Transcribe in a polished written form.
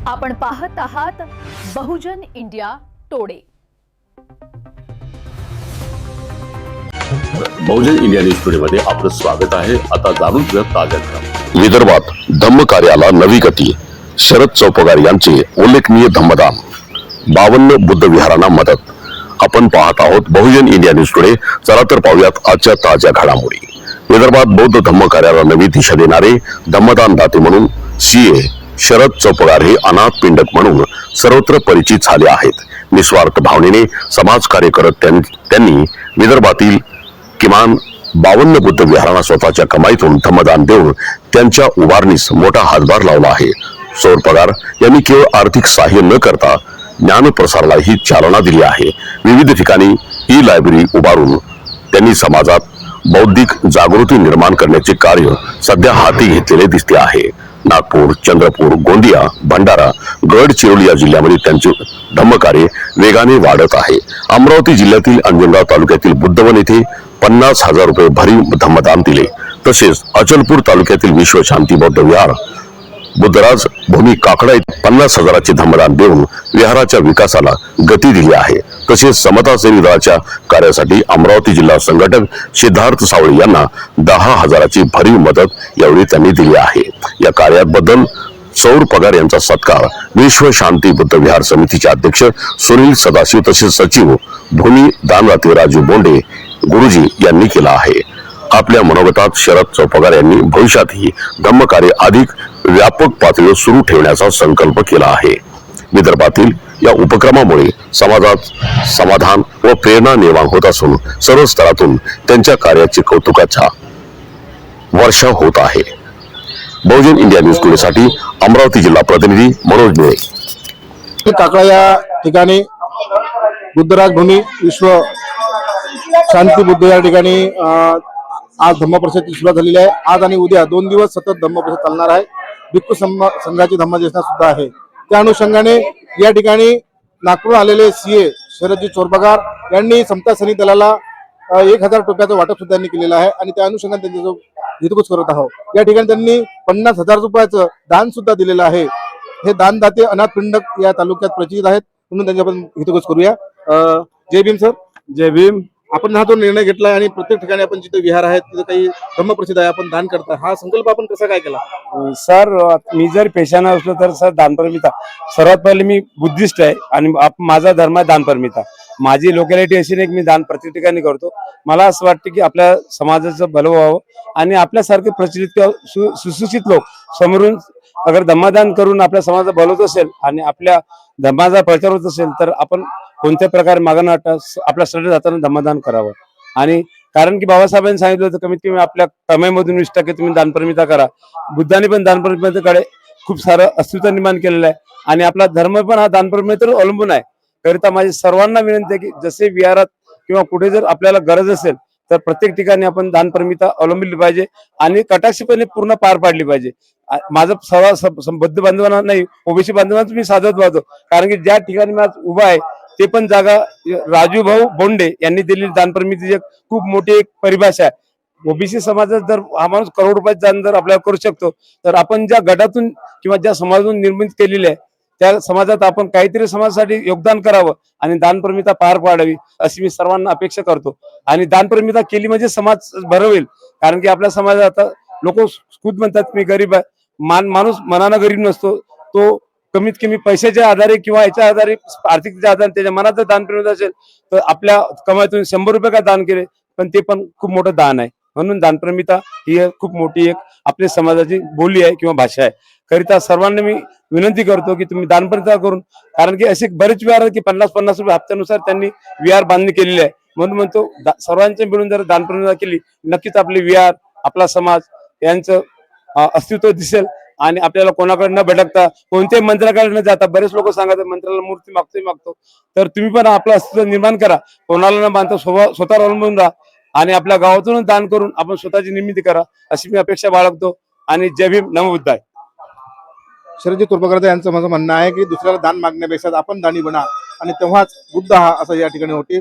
आपण पाहत आहात बहुजन इंडिया टोडे। बहुजन इंडिया न्यूज टुडे मध्ये आपलं स्वागत आहे। आता जाणून घेऊया ताज्या घडामोडी। विदर्भात धम्म कार्याला नवी गती। शरद चौपगार यांचे उल्लेखनीय धम्मदान। 52 बुद्ध विहारांना मदत। आपण पाहत आहोत बहुजन इंडिया न्यूज टुडे। चला तर पाहूयात आजच्या ताज्या घडामोडी। विदर्भात बौद्ध धम्म कार्याला नवी दिशा देणारे धम्मदान दाते म्हणून सीए शरद चौपगार हे अनाथ पिंडक म्हणून सर्वत्र परिचित झाले आहेत। निस्वार्थ भावनेने समाज कार्य करत त्यांनी विदर्भातील किमान 52 बुद्ध विहारांना स्वतःच्या कमाईतून धम्मदान देऊन त्यांच्या उभारणीस मोठा हातभार लावला आहे। चौपगार यांनी केवळ आर्थिक सहाय्य न करता ज्ञान प्रसारालाही चालना दिली आहे। विविध ठिकाणी ई लायब्ररी उभारून त्यांनी समाजात बौद्धिक जागृती निर्माण करण्याचे कार्य सध्या हाती घेतलेले दिसते आहे। नागपूर, चंद्रपूर, गोंदिया, भंडारा, गडचिरोली या जिल्ह्यामध्ये त्यांचे धम्मकार्य वेगाने वाढत आहे। अमरावती जिल्ह्यातील अंजनगाव तालुक्यातील बुद्धवन येथे 50,000 रुपये भरीव धम्मदान दिले। तसेच अचलपूर तालुक्यातील विश्व शांती बौद्ध विहार बुद्धराज भूमी काकडा येथे 50,000चे धम्मदान देऊन विहाराच्या विकासाला गती दिली आहे। तसेच समता सेवी दलाच्या कार्यासाठी अमरावती जिल्हा संघटक सिद्धार्थ सावळे यांना 10,000ची भरीव मदत यावेळी त्यांनी दिली आहे। या कार्याबद्दल सौर पगार यांचा सत्कार विश्व शांती बुद्ध विहार समितीचे अध्यक्ष सुनील सदाशिव तसेच सचिव भूमी दानदाते राजू बोंडे गुरुजी यांनी केला आहे। आपल्या मनोगतात शरद चौपगार यांनी भविष्यातही धम्मकार्य अधिक व्यापक पातळीवर सुरू ठेवण्याचा संकल्प केला आहे। विदर्भातील या उपक्रमामुळे समाजात समाधान व प्रेरणा निर्माण होत असून सर्व स्तरातून त्यांच्या कार्याचे कौतुकाचा वर्षाव होत आहे। बहुजन इंडिया न्यूज टुडे साठी अमरावती जिल्हा प्रतिनिधी मनोज निळे। काकडा या ठिकाणी बुद्धराज भूमी विश्व शांती बुद्ध या ठिकाणी आज धम्म परिषदेची सुरुवात झालेली आहे। आज आणि उद्या 2 दिवस सतत धम्म परिषद चालणार आहे। भिक्खू संघाची धम्मदेशना सुद्धा आहे। त्या अनुषंगाने या ठिकाणी नागपूर आलेले सीए शरदजी चौपगार यांनी समता सैनिक दलाला 1000 टोप्याचं वाटप सुद्धा त्यांनी केलेलं आहे आणि त्या अनुषंगाने त्यांचा जो हितगुज करत आहोत। या ठिकाणी त्यांनी 50,000 रुपयाचं दान सुद्धा दिलेलं आहे। हे दानदाते अनाथ पिंडक या तालुक्यात प्रचित आहेत म्हणून त्यांच्याबद्दल हितगुज करूया। जय भीम सर। जय भीम। आपण हा जो निर्णय घेतला आणि प्रत्येक ठिकाणी आपण जिथे विहार आहेत तिथे काही धम्म प्रसिद्ध आहे आपण दान करता, हा संकल्प आपण कसा काय केला? सर मी जर पेशानं असलो तर सर दानपरमिता सर्वात पहिले मी बुद्धिस्ट आहे आणि माझा धर्म आहे दानपरमिता। माझी लोकॅलिटी अशी नाही की मी दान प्रत्येक ठिकाणी करतो। मला असं वाटतं की आपल्या समाजाचं भलं व्हावं आणि आपल्यासारखे प्रचलित किंवा सुशिक्षित लोक समोरून अगर धम्मदान करून आपल्या समाजाचं भलं होत असेल आणि आपल्या धर्माचा प्रचार होत असेल तर आपण कोणत्या प्रकारे मागं न आपल्या श्रद्धेच्या हाताने धम्मदान करावं। आणि कारण की बाबासाहेबांनी सांगितलं होतं कमीत कमी आपल्या कमाईमधून 20% तुम्ही दानपरमिता करा। बुद्धाने पण दानपरमितेकडे खूप सारं अस्तित्व निर्माण केलेलं आहे आणि आपला धर्म पण हा दानपरमितेवर अवलंबून आहे। करिता माझी सर्वांना विनंती आहे की जसे विहारात किंवा कुठे जर आपल्याला गरज असेल तर प्रत्येक ठिकाणी आपण दानपरमिता अवलंबिली पाहिजे आणि कटाक्षपणे पूर्ण पार पाडली पाहिजे। माझं सर्व बौद्ध बांधवांना नाही ओबीसी बांधवांना मी साधत वाहतो कारण की ज्या ठिकाणी मी आज उभा आहे ते पण जागा राजू भाऊ बोंडे यांनी दिलेली दानपरमितीची खूप मोठी एक परिभाषा आहे। ओबीसी समाजात जर हा माणूस करोड रुपयाचं दान जर आपल्याला करू शकतो तर आपण ज्या गटातून किंवा ज्या समाजातून निर्मित केलेली आहे त्या समाजात आपण काहीतरी समाजासाठी योगदान करावं आणि दानपरमिता पार पाडावी अशी मी सर्वांना अपेक्षा करतो। आणि दानपरमिता केली म्हणजे समाज भरवेल कारण की आपल्या समाजात आता लोक खुद म्हणतात मी गरीब आहे। माणूस मनानं गरीब नसतो, तो कमीत कमी पैशाच्या आधारे किंवा याच्या आधारे आर्थिकच्या आधारे त्याच्या मनात जर दानपरमिता असेल तर आपल्या कमाईतून 100 रुपये काय दान केले पण ते पण खूप मोठं दान आहे। म्हणून दानपरमिता ही खूप मोठी एक आपल्या समाजाची बोली आहे किंवा भाषा आहे। करिता सर्वांना मी विनंती करतो की तुम्ही दानपरमिता करून, कारण की असे बरेच विहार की 50-50 रुपये हप्त्यानुसार त्यांनी विहार बांधणी केलेली आहे। म्हणून म्हणतो सर्वांचे मिळून जर दानपरमिता केली नक्कीच आपले विहार आपला समाज यांचं अस्तित्व दिसेल आणि आपल्याला कोणाकडे न भटकता कोणत्याही मंत्र्याकडे न जाता, बरेच लोक सांगतात मंत्र्याला मूर्ती मागतो तर तुम्ही पण आपलं अस्तित्व निर्माण करा, कोणाला न बांधता स्वतःवर अवलंबून राहा आणि आपल्या गावातूनच दान करून आपण स्वतःची निर्मिती करा अशी मी अपेक्षा बाळगतो। आणि जय भीम नमो बुद्धाय। शरदजी चौपगार यांचं माझं म्हणणं आहे की दुसऱ्याला दान मागण्यापेक्षा आपण दानी बना आणि तेव्हाच बुद्ध हा असं या ठिकाणी होते।